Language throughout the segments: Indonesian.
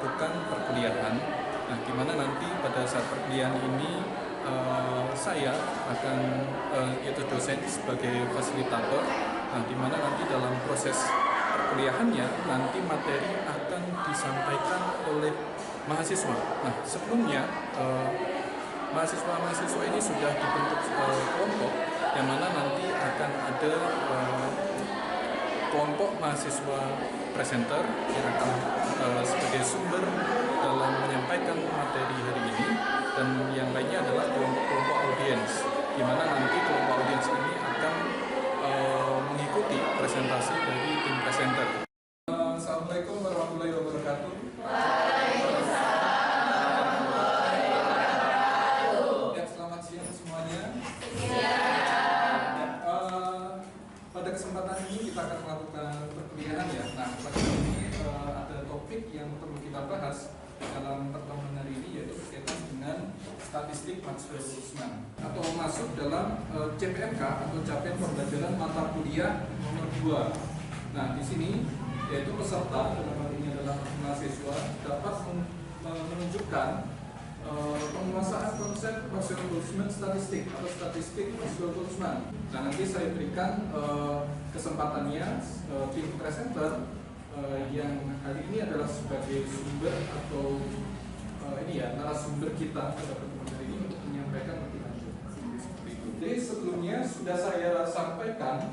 melakukan perkuliahan. Nah, di mana nanti pada saat perkuliahan ini saya akan yaitu dosen sebagai fasilitator. Nah, di mana nanti dalam proses perkuliahannya nanti materi akan disampaikan oleh mahasiswa. Nah, sebelumnya mahasiswa ini sudah dibentuk kelompok yang mana nanti akan ada kelompok mahasiswa presenter yang akan sebagai sumber dalam menyampaikan materi hari ini, dan yang lainnya adalah kelompok audiens, di mana nanti kelompok audiens ini akan mengikuti presentasi dari tim presenter. Assalamualaikum warahmatullahi wabarakatuh. Selamat siang semuanya. Pada kesempatan ini kita akan melakukan perkuliahan ya. Nah, pada ini ada topik yang perlu kita bahas dalam pertemuan hari ini, yaitu berkaitan dengan statistik Maxwell-Boltzmann atau masuk dalam CPMK atau capaian pembelajaran mata kuliah nomor 2. Nah, di sini yaitu peserta, dalam hal ini adalah mahasiswa, dapat menunjukkan penguasaan konsep Maxwell-Boltzmann statistik atau statistik Maxwell-Boltzmann. Nah, nanti saya berikan kesempatannya tim presenter yang hari ini adalah sebagai sumber atau narasumber kita pada pertemuan hari ini untuk menyampaikan lebih lanjut. Jadi sebelumnya sudah saya sampaikan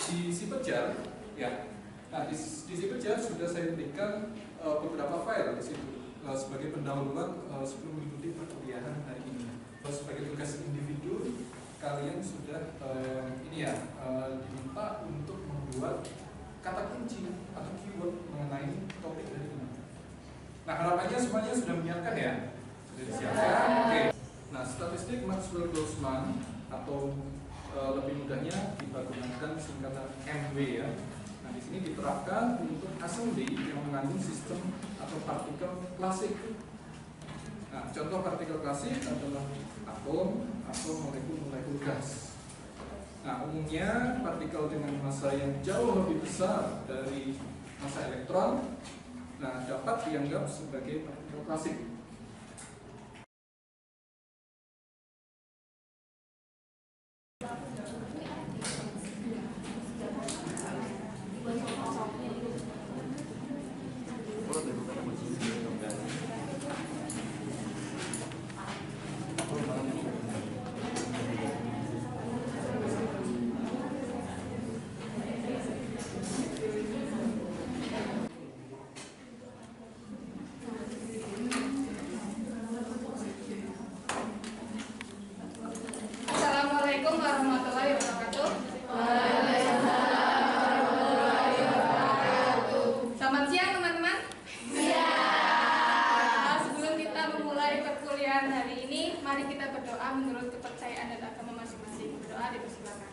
di Sipejar, ya. Nah, di Sipejar sudah saya berikan beberapa file di situ sebagai pendahuluan sebelum mengikuti perkuliahan hari ini. Sebagai tugas individu, kalian sudah diminta untuk membuat kata kunci atau keyword mengenai topik hari ini. Nah, harapannya semuanya sudah menyiapkan ya? Sudah disiapkan? Oke. Nah, statistik Maxwell-Boltzmann atau lebih mudahnya kita gunakan singkatan MW ya. Nah, di sini diterapkan untuk assembly yang mengandung sistem atau partikel klasik. Nah, contoh partikel klasik adalah atom atau molekul-molekul gas. Nah, umumnya partikel dengan massa yang jauh lebih besar dari massa elektron, nah, dapat dianggap sebagai partikel klasik. Assalamualaikum warahmatullahi wabarakatuh. Selamat siang teman-teman. Nah, sebelum kita memulai perkuliahan hari ini, mari kita berdoa menurut kepercayaan dan agama masing-masing. Berdoa dipersilakan.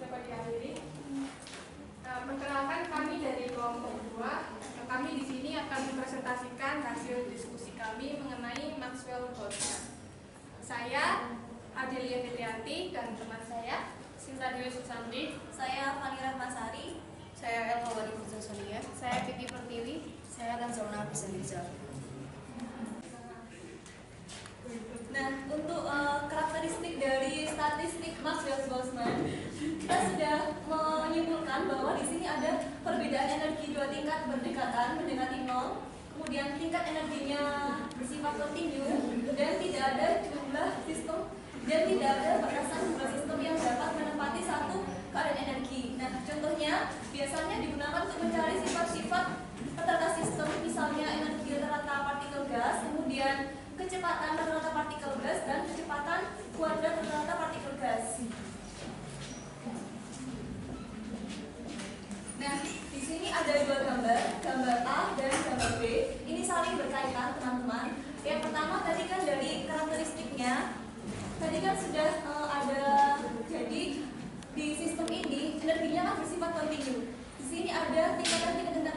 Dapat dihadiri. Perkenalkan, kami dari kelompok 2. Kami di sini akan mempresentasikan hasil diskusi kami mengenai Maxwell-Boltzmann. Saya Adelia Fitrianti dan teman saya Sinta Dewi Susanti. Saya Fani Rahmasari. Saya Elva Wadi Sonia. Saya Kiki Pertiwi. Saya Ranzona Bisaniza. Nah, untuk karakteristik dari statistik Maxwell-Boltzmann, kita sudah menyimpulkan bahwa di sini ada perbedaan energi dua tingkat berdekatan mendekati nol, kemudian tingkat energinya bersifat kontinu, dan tidak ada jumlah sistem dan tidak ada batasan jumlah sistem yang dapat menempati satu keadaan energi. Nah, contohnya biasanya digunakan untuk mencari sifat-sifat rata-rata sistem, misalnya energi rata-rata partikel gas, kemudian kecepatan rata-rata partikel gas, dan kecepatan kuadrat rata-rata partikel gas. Nah, di sini ada dua gambar, gambar A dan gambar B. Ini saling berkaitan, teman-teman. Yang pertama tadi kan dari karakteristiknya, tadi kan sudah ada, jadi di sistem ini energinya kan bersifat kontinu. Di sini ada tingkatan-tingkatan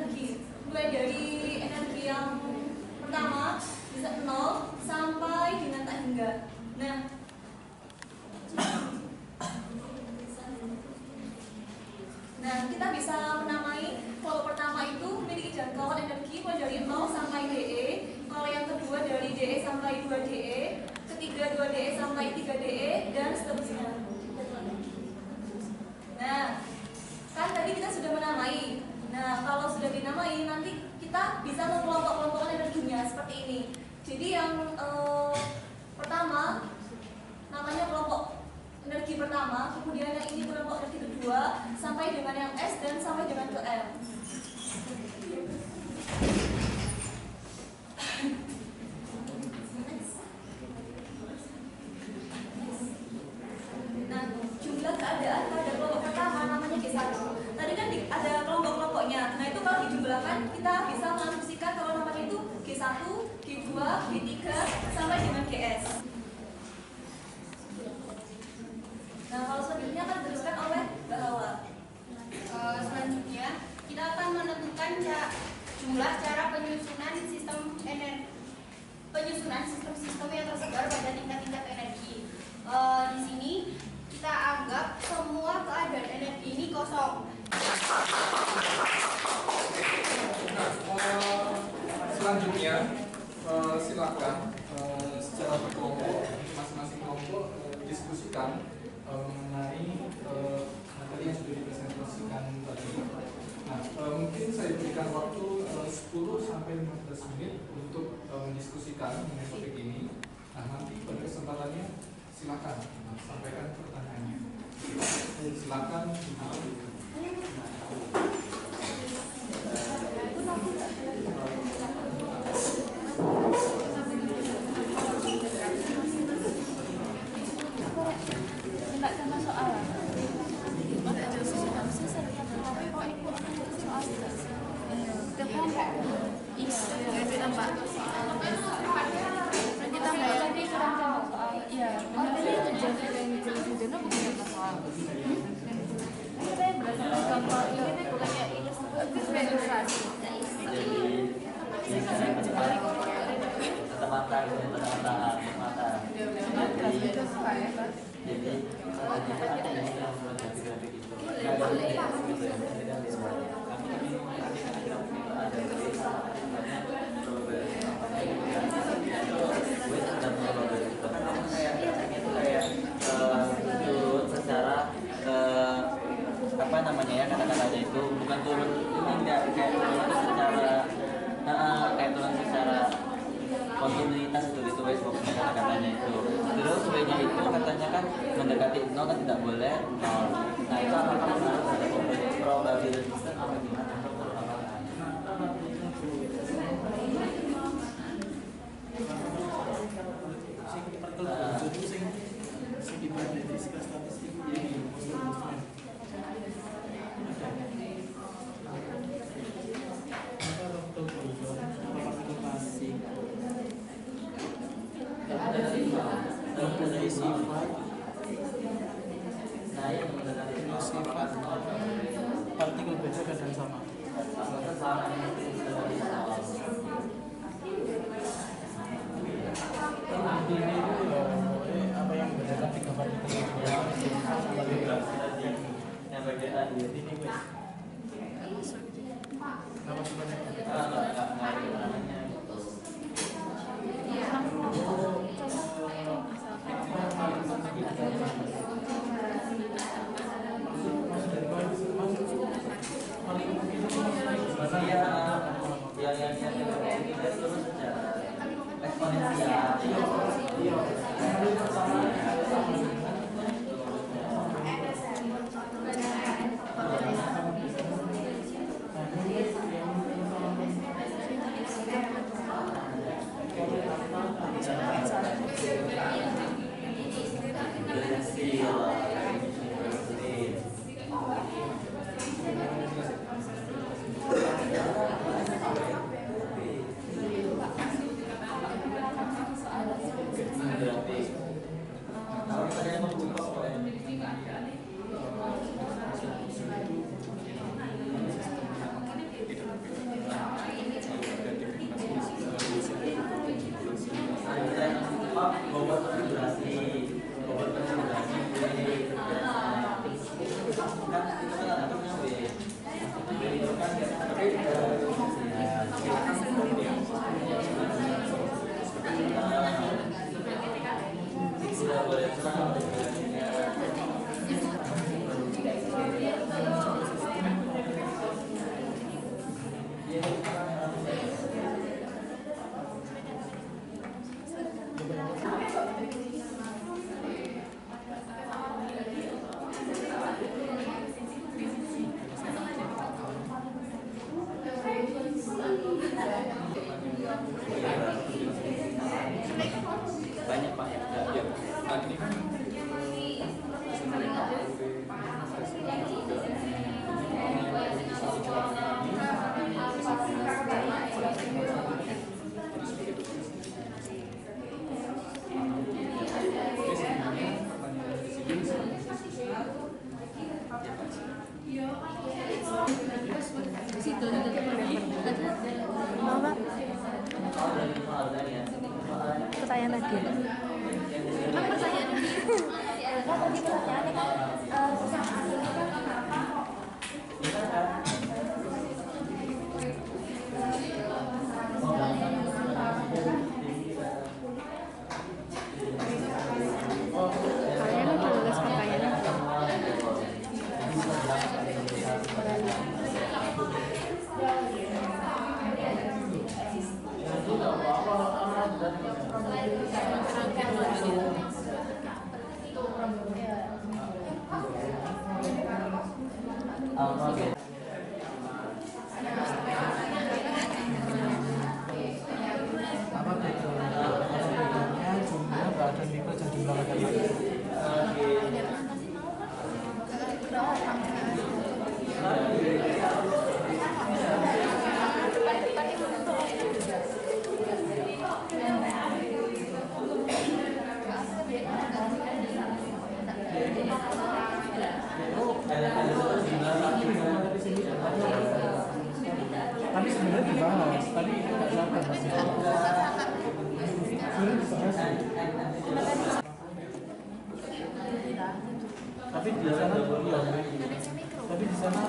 sampai 2DE, ketiga 2DE sampai 3DE, dan seterusnya. Nah, kan tadi kita sudah menamai. Nah, kalau sudah dinamai, nanti kita bisa mengelompok-kelompokkan energinya seperti ini. Jadi yang pertama namanya kelompok energi pertama, kemudian yang ini kelompok energi kedua, sampai dengan yang S dan sampai dengan ke M. Nah, jumlah keadaan pada kelompok pertama namanya G1. Tadi kan ada kelompok-kelompoknya. Nah, itu kalau dijumlahkan kita bisa mengasumsikan kalau namanya itu G1, G2, G3 sampai dengan GS. Nah, kalau selanjutnya akan diteruskan oleh Mbak Hawa. Selanjutnya kita akan menentukan jumlah cara penyusunan sistem yang tersebar pada tingkat-tingkat energi. Di sini kita anggap semua keadaan energi ini kosong. Selanjutnya silakan secara berkelompok masing-masing kelompok diskusikan mengenai materi yang sudah dipresentasikan tadi. Nah, mungkin saya berikan waktu 10 sampai 15 menit untuk mendiskusikan mengenai topik ini. Nah, nanti pada kesempatannya silakan sampaikan pertanyaannya. Silakan. kata-katanya itu bukan turun ini enggak kayak turun secara kontinuitas itu wes pokoknya kata-katanya itu. Terus W-nya itu katanya kan mendekati 0 kan tidak boleh 0. Nah itu apakah benar ada probabilitas apa gimana? Sifat partikel beda kadang sama. Ini apa yang membedakan tiga partikel itu? Yang perbedaan ini wes. Nama sebenarnya? Namanya. Yang terus secara eksponensial. Banyak Pak. Ya, nah ini kan Pertanyaan tadi. Emang pertanyaan ini? Kan tadi pertanyaannya kan Kalian udah lulus pertanyaannya. Oke. Apa bedanya jumlah badan tipe dan jumlah badan mati? Tadi sebenarnya dibahas, tadi nggak siapa masih. Sebenarnya dibahas. Tapi di sana iya. Tapi di sana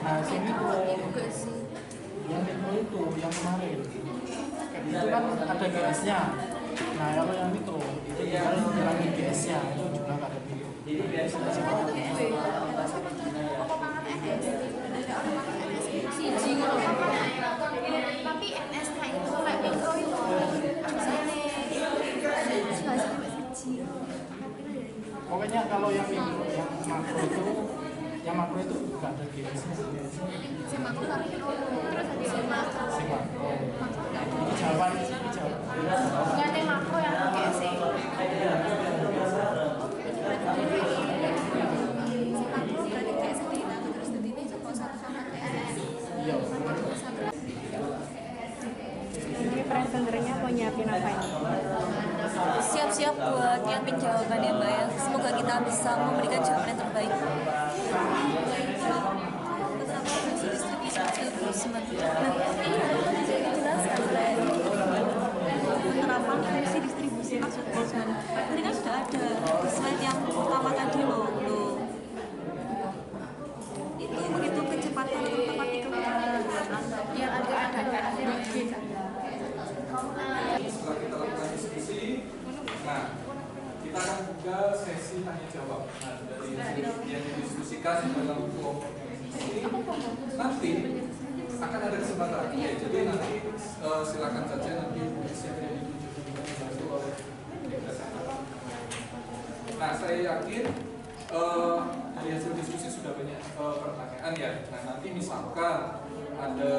nah sini tuh yang itu yang kemarin itu kan ada GS-nya. Nah kalau yang mikro itu tinggal ngilangin GS-nya itu jumlah kadar mikro. tapi NSK itu kayak mikro itu Pokoknya kalau yang mikro, yang makro itu nggak ada GS-nya. si makro tapi terus ada si makro Si makro. Ini Jawa, ini Jawa. bukan yang makro yang GS si makro berarti GS ditambah terus nanti ini cuma satu sama GS Iya. Ini presenternya mau nyiapin apa ini? Siap-siap buat nyiapin jawaban ya Mbak ya. Semoga kita bisa memberikan jawaban yang terbaik. Dijelaskan oleh penerapan fungsi distribusi maksud Boltzmann. Tadi kan sudah ada di slide yang pertama tadi loh. Itu begitu kecepatan partikel yang ada setelah kita lakukan diskusi, nah kita akan buka sesi tanya jawab. Nah dari yang didiskusikan dalam kelompok yang ini nanti akan ada kesempatan. Ya, jadi nanti silakan saja nanti siapa yang ditunjuk oleh presenter. Nah saya yakin dari hasil diskusi sudah banyak pertanyaan ya. Nah nanti misalkan ada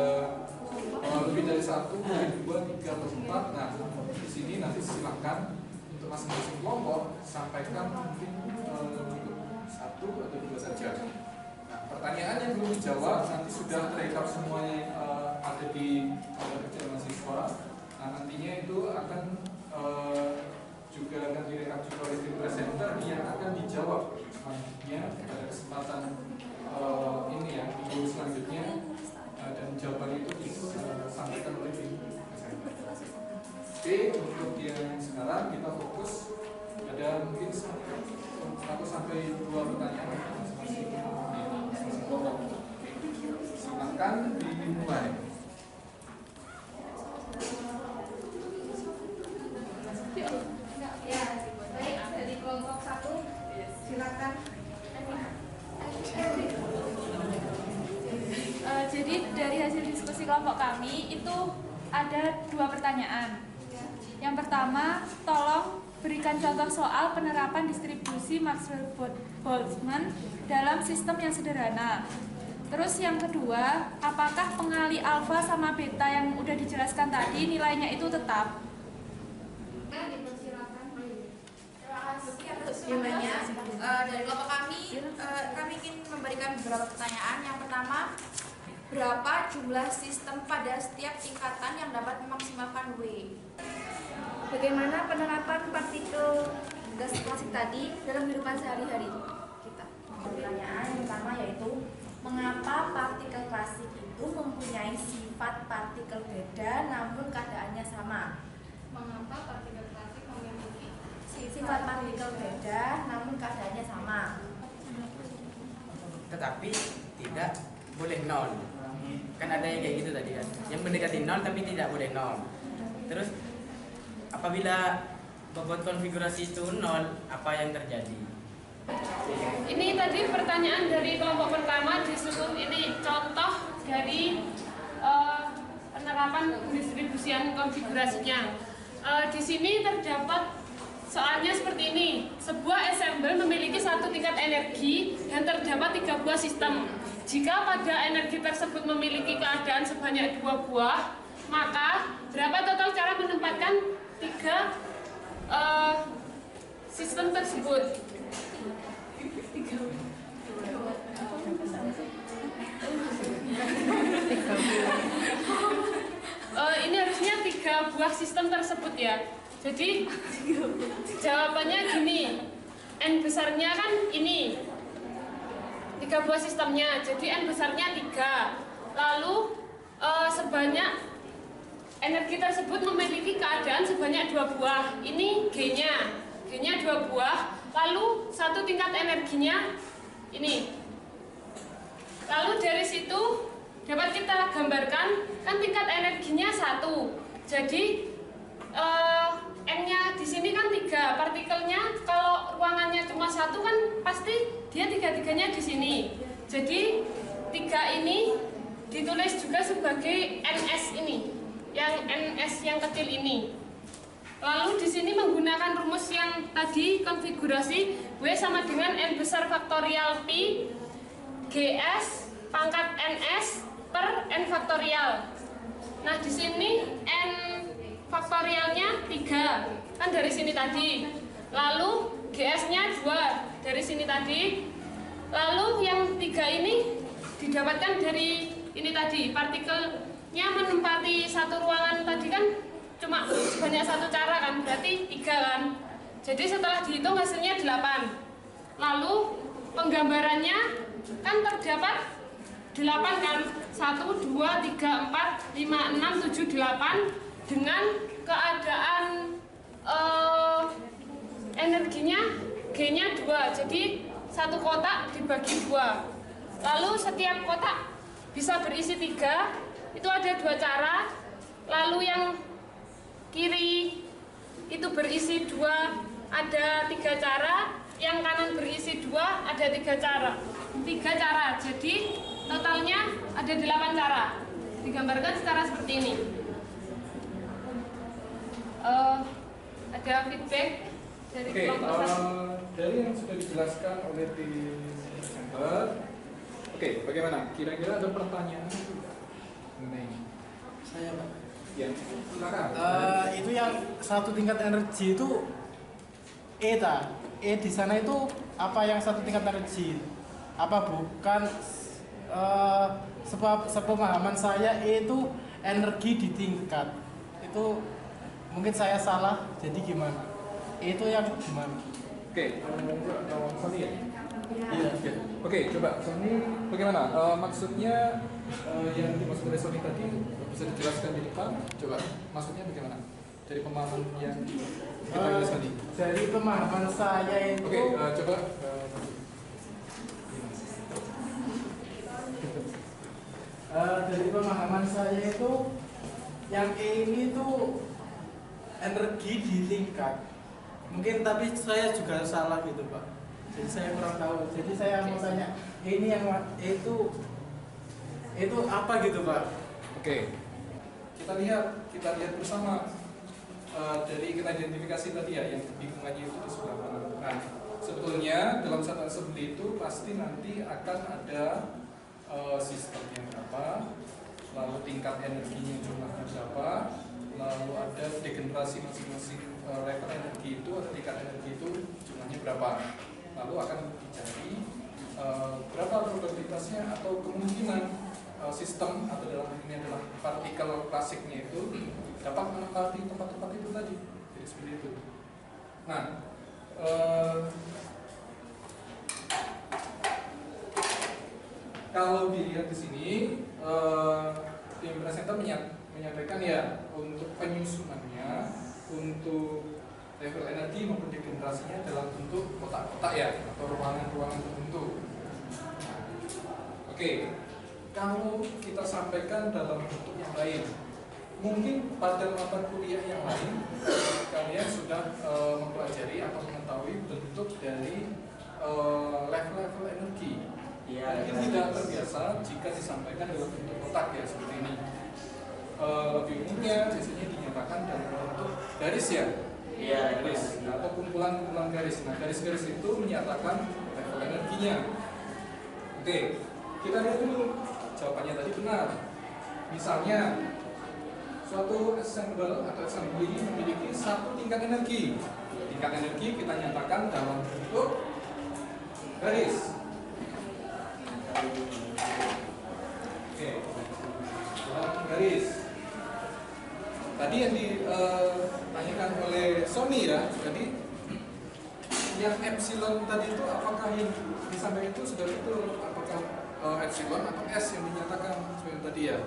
lebih dari 1, 2, 3, atau 4. Nah, di sini nanti silakan untuk masing-masing kelompok sampaikan mungkin 1 atau 2 saja. Nah, pertanyaan yang belum dijawab nanti sudah terekam semuanya yang ada di kecil mahasiswa. Nah, nantinya itu akan juga akan direkam juga oleh tim presenter yang akan dijawab selanjutnya pada kesempatan ini ya minggu selanjutnya. Dan jawaban itu disampaikan oleh tim presenter. Oke, untuk yang sekarang kita fokus ada mungkin 1 sampai 2 pertanyaan masing-masing kelompok. Silakan dimulai. Ya, baik dari kelompok 1 silakan. Jadi dari hasil diskusi kelompok kami itu ada 2 pertanyaan. Yang pertama, tolong berikan contoh soal penerapan distribusi Maxwell-Boltzmann dalam sistem yang sederhana. Terus yang kedua, apakah pengali alfa sama beta yang udah dijelaskan tadi nilainya itu tetap? Jawabannya dari kelompok kami ingin memberikan beberapa pertanyaan. Yang pertama, berapa jumlah sistem pada setiap tingkatan yang dapat memaksimalkan W? Bagaimana penerapan partikel gas klasik tadi dalam kehidupan sehari-hari kita? Pertanyaan yang pertama yaitu mengapa partikel klasik itu mempunyai sifat partikel beda namun keadaannya sama? Mengapa partikel klasik memiliki Sifat partikel beda namun keadaannya sama. Tetapi tidak boleh nol. Kan ada yang kayak gitu tadi kan. Yang mendekati nol tapi tidak boleh nol. Terus apabila bobot konfigurasi itu nol, apa yang terjadi? Ini tadi pertanyaan dari kelompok pertama disebut ini contoh dari penerapan pendistribusian konfigurasinya. Di sini terdapat soalnya seperti ini. Sebuah ensembel memiliki satu tingkat energi dan terdapat 3 buah sistem. Jika pada energi tersebut memiliki keadaan sebanyak 2 buah, maka berapa total cara menempatkan 3 sistem tersebut? Ini harusnya 3 buah sistem tersebut ya. Jadi jawabannya gini, N besarnya kan ini 3 buah sistemnya, jadi N besarnya 3. Lalu sebanyak energi tersebut memiliki keadaan sebanyak 2 buah. Ini G-nya 2 buah. Lalu satu tingkat energinya ini. Lalu dari situ dapat kita gambarkan kan tingkat energinya 1. Jadi N-nya di sini kan 3, partikelnya kalau ruangannya cuma 1 kan pasti dia 3-3-nya di sini. Jadi 3 ini ditulis juga sebagai NS ini, yang NS yang kecil ini. Lalu di sini menggunakan rumus yang tadi konfigurasi W sama dengan N besar faktorial Pi GS pangkat NS per N faktorial. Nah di sini N faktorialnya 3 kan dari sini tadi, lalu GS-nya 2 dari sini tadi, lalu yang 3 ini didapatkan dari ini tadi, partikelnya menempati satu ruangan tadi kan cuma sebanyak 1 cara kan, berarti 3 kan, jadi setelah dihitung hasilnya 8. Lalu penggambarannya kan terdapat 8 kan, 1, 2, 3, 4, 5, 6, 7, 8 dengan keadaan energinya G-nya 2, jadi satu kotak dibagi 2. Lalu setiap kotak bisa berisi 3, itu ada 2 cara. Lalu yang kiri itu berisi 2, ada 3 cara. Yang kanan berisi 2, ada 3 cara. 3 cara, jadi totalnya ada 8 cara. Digambarkan secara seperti ini. Ada feedback dari kelompok satu. Dari yang sudah dijelaskan oleh tim presenter, oke, bagaimana? Kira-kira ada pertanyaan mengenai Saya Pak. Ya, silakan. Itu yang satu tingkat energi itu E di sana itu apa yang satu tingkat energi? Apa bukan sepemahaman saya E itu energi di tingkat itu mungkin saya salah, jadi gimana? Itu yang gimana? Oke, Sony ya? Iya. Oke, coba Sony bagaimana? Maksudnya yang dimaksud oleh Sony tadi bisa dijelaskan di depan? Coba, maksudnya bagaimana? Dari pemahaman yang kita jelaskan tadi. Dari pemahaman saya itu. Oke, coba. Dari pemahaman saya itu yang E ini tuh energi di tingkat, mungkin tapi saya juga salah gitu Pak, jadi saya kurang tahu, jadi saya mau tanya ini yang E itu Itu apa gitu Pak? Oke, kita lihat bersama dari kita identifikasi tadi ya, yang lingkungannya itu di sebelah mana. Nah, sebetulnya dalam satu assembly itu pasti nanti akan ada sistemnya berapa, lalu tingkat energinya jumlahnya berapa, lalu ada degenerasi masing-masing level energi itu atau tingkat energi itu jumlahnya berapa, lalu akan dicari berapa probabilitasnya atau kemungkinan sistem atau dalam ini adalah partikel klasiknya itu dapat menempati tempat-tempat itu tadi. Jadi seperti itu. Nah, kalau dilihat di sini tim presenter menyampaikan ya untuk penyusunannya untuk level energi maupun degenerasinya dalam bentuk kotak-kotak ya atau ruangan-ruangan tertentu. Oke. Kalau kita sampaikan dalam bentuk yang lain, mungkin pada mata kuliah yang lain kalian sudah mempelajari atau mengetahui bentuk dari level-level energi. Mungkin tidak terbiasa jika disampaikan dalam bentuk kotak ya seperti ini. Lebih umumnya biasanya dinyatakan dalam bentuk garis ya, garis atau kumpulan-kumpulan garis. Nah, garis-garis itu menyatakan level energinya. Oke, kita lihat dulu. Jawabannya tadi benar. Misalnya suatu assembler atau assembly memiliki satu tingkat energi. Tingkat energi kita nyatakan dalam bentuk garis. Oke, dalam garis. Tadi yang ditanyakan oleh Sony ya. Jadi yang epsilon tadi itu apakah yang disampaikan itu sudah betul? Apakah epsilon atau S yang dinyatakan seperti tadi ya.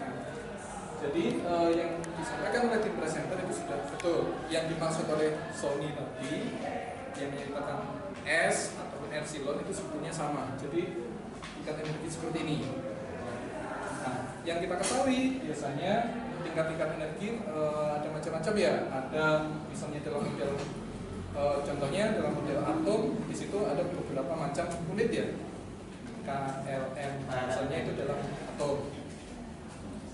Nah, jadi yang disampaikan oleh tim presenter itu sudah betul. Yang dimaksud oleh Sony tadi yang menyatakan S ataupun epsilon itu sebetulnya sama. Jadi tingkat energi seperti ini. Nah, yang kita ketahui biasanya tingkat-tingkat energi ada macam-macam ya. Ada misalnya dalam model contohnya dalam model atom di situ ada beberapa macam kulit ya. KLM misalnya itu dalam atom.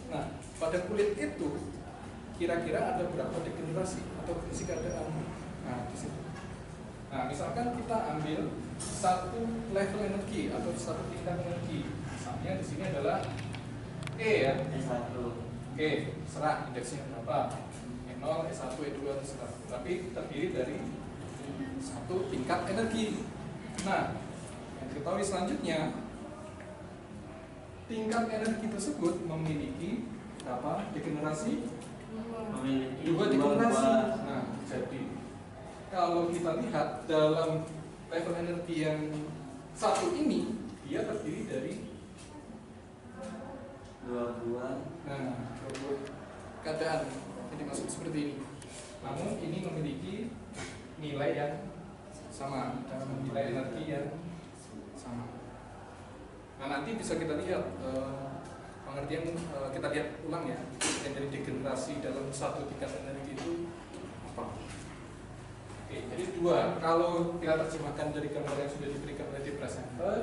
Nah, pada kulit itu kira-kira ada berapa degenerasi atau fungsi keadaan? Nah, di situ. Nah, misalkan kita ambil satu level energi atau satu tingkat energi. Misalnya di sini adalah E ya. E1. Oke, serah indeksnya berapa? E0, E1, E2 serah. Tapi terdiri dari satu tingkat energi. Nah, yang diketahui selanjutnya, tingkat energi tersebut memiliki berapa degenerasi? Memiliki dua degenerasi. Nah, jadi kalau kita lihat dalam level energi yang satu ini, dia terdiri dari dua buah. Nah, keadaan ini maksud seperti ini. Namun ini memiliki nilai yang sama, dalam nilai energi yang sama. Nah, nanti bisa kita lihat pengertian, kita lihat ulang ya, yang dari degenerasi dalam satu tingkat energi itu apa. Oke, jadi dua. Kalau kita terjemahkan dari gambar yang sudah diberikan oleh di presenter,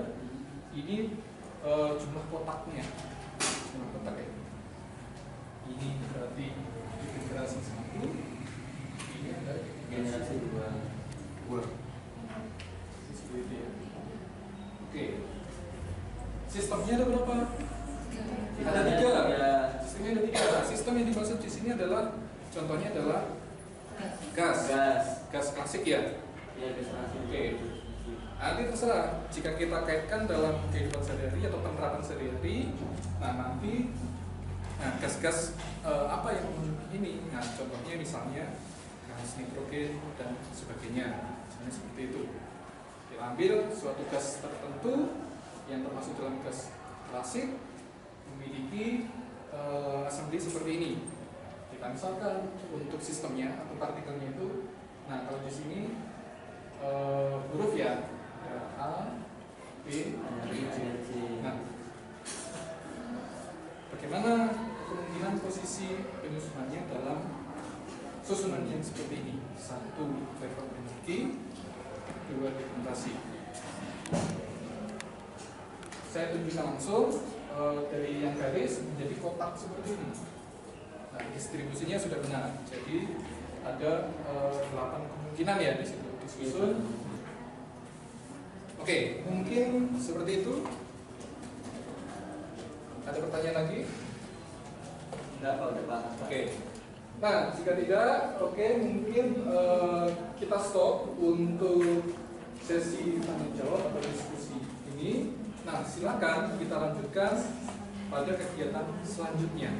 ini jumlah kotaknya, jumlah kotak ya. Ini berarti degenerasi satu, ini ada Generasi dua. Seperti itu ya. Oke. Sistemnya ada berapa? Ada tiga. Sistemnya ada tiga. Sistem yang dimaksud di sini adalah contohnya adalah gas klasik ya. Iya, gas klasik. Oke. Nanti terserah jika kita kaitkan dalam kehidupan sehari-hari atau penerapan sehari-hari. Nah, gas-gas apa yang ini? Nah, contohnya misalnya gas nitrogen dan sebagainya. Misalnya seperti itu. Kita ambil suatu gas tertentu yang termasuk dalam gas klasik memiliki assembly seperti ini. Kita misalkan untuk sistemnya atau partikelnya itu, nah kalau di sini huruf ya A, B, C. Nah, bagaimana kemungkinan posisi penyusunannya dalam susunan yang seperti ini? Satu, level energi, dua, degenerasi. Saya tunjukkan langsung dari yang garis menjadi kotak seperti ini. Nah, distribusinya sudah benar. Jadi ada 8 kemungkinan ya di situ disusun. Oke, mungkin seperti itu. Ada pertanyaan lagi? Enggak, Pak, udah Pak. Oke. Nah, jika tidak, oke, mungkin kita stop untuk sesi tanya jawab atau diskusi ini. Nah, silakan kita lanjutkan pada kegiatan selanjutnya.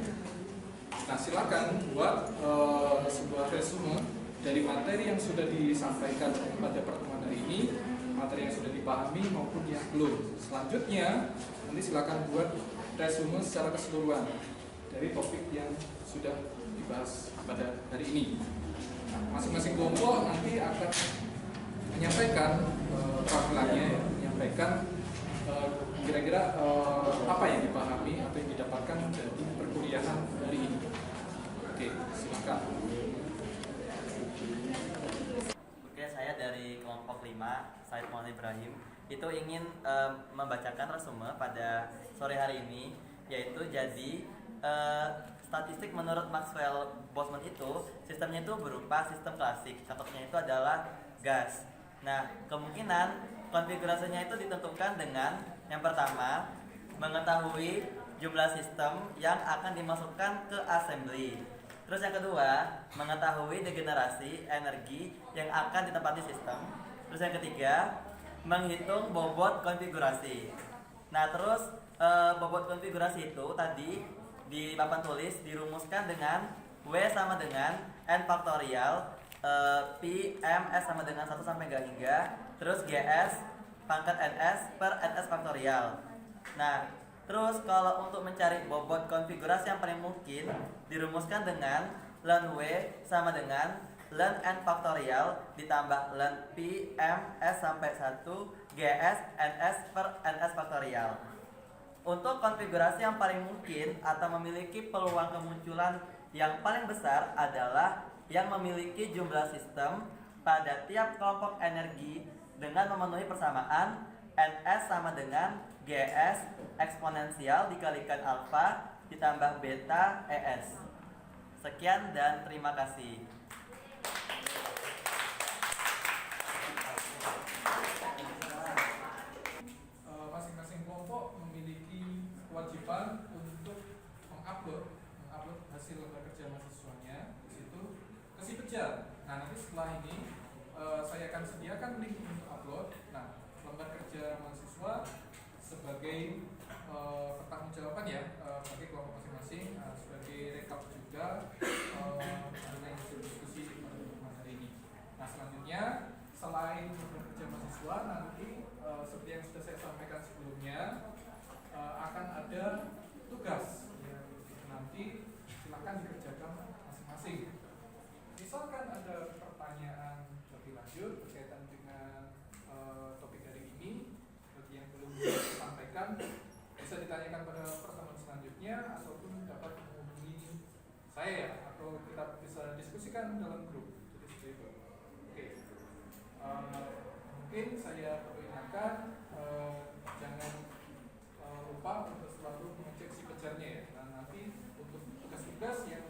Nah, silakan buat sebuah resume dari materi yang sudah disampaikan pada pertemuan hari ini, materi yang sudah dipahami maupun yang belum. Selanjutnya, nanti silakan buat resume secara keseluruhan dari topik yang sudah dibahas pada hari ini. Nah, masing-masing kelompok nanti akan menyampaikan perwakilannya, ya, menyampaikan kira-kira apa yang dipahami atau yang didapatkan dari perkuliahan hari ini. Oke, silakan. Oke, saya dari kelompok 5, Said Muhammad Ibrahim, itu ingin membacakan resume pada sore hari ini, yaitu jadi statistik menurut Maxwell Boltzmann itu sistemnya itu berupa sistem klasik. Contohnya itu adalah gas. Nah, kemungkinan konfigurasinya itu ditentukan dengan yang pertama, mengetahui jumlah sistem yang akan dimasukkan ke assembly. Terus yang kedua, mengetahui degenerasi energi yang akan ditempati sistem. Terus yang ketiga, menghitung bobot konfigurasi. Nah, terus bobot konfigurasi itu tadi di papan tulis dirumuskan dengan W sama dengan N faktorial, P M S sama dengan 1 sampai enggak hingga, terus GS pangkat NS per NS faktorial. Nah, terus kalau untuk mencari bobot konfigurasi yang paling mungkin dirumuskan dengan ln W sama dengan ln N faktorial ditambah ln P M S sampai 1 GS NS per NS faktorial. Untuk konfigurasi yang paling mungkin atau memiliki peluang kemunculan yang paling besar adalah yang memiliki jumlah sistem pada tiap kelompok energi dengan memenuhi persamaan NS sama dengan GS eksponensial dikalikan alfa ditambah beta ES. Sekian dan terima kasih. Masing-masing kelompok memiliki kewajiban untuk mengupload hasil lembar kerja mahasiswanya di situ ke si Pejar. Nah, nanti setelah ini saya akan sediakan link untuk upload. Nah, lembar kerja mahasiswa sebagai pertanggungjawaban ya bagi kelompok masing-masing, sebagai rekap juga mengenai hasil diskusi pada pertemuan hari ini. Nah, selanjutnya selain lembar kerja mahasiswa, nanti seperti yang sudah saya sampaikan sebelumnya, akan ada tugas yang nanti silakan dikerjakan masing-masing. Misalkan ada pertanyaan lebih lanjut berkaitan dengan topik hari ini, bagi yang belum disampaikan bisa ditanyakan pada pertemuan selanjutnya ataupun dapat menghubungi saya atau kita bisa diskusikan dalam grup. Jadi seperti itu. Oke. Mungkin saya perlu ingatkan jangan lupa untuk selalu mengecek si Pejarnya ya. Nah, nanti untuk tugas-tugas yang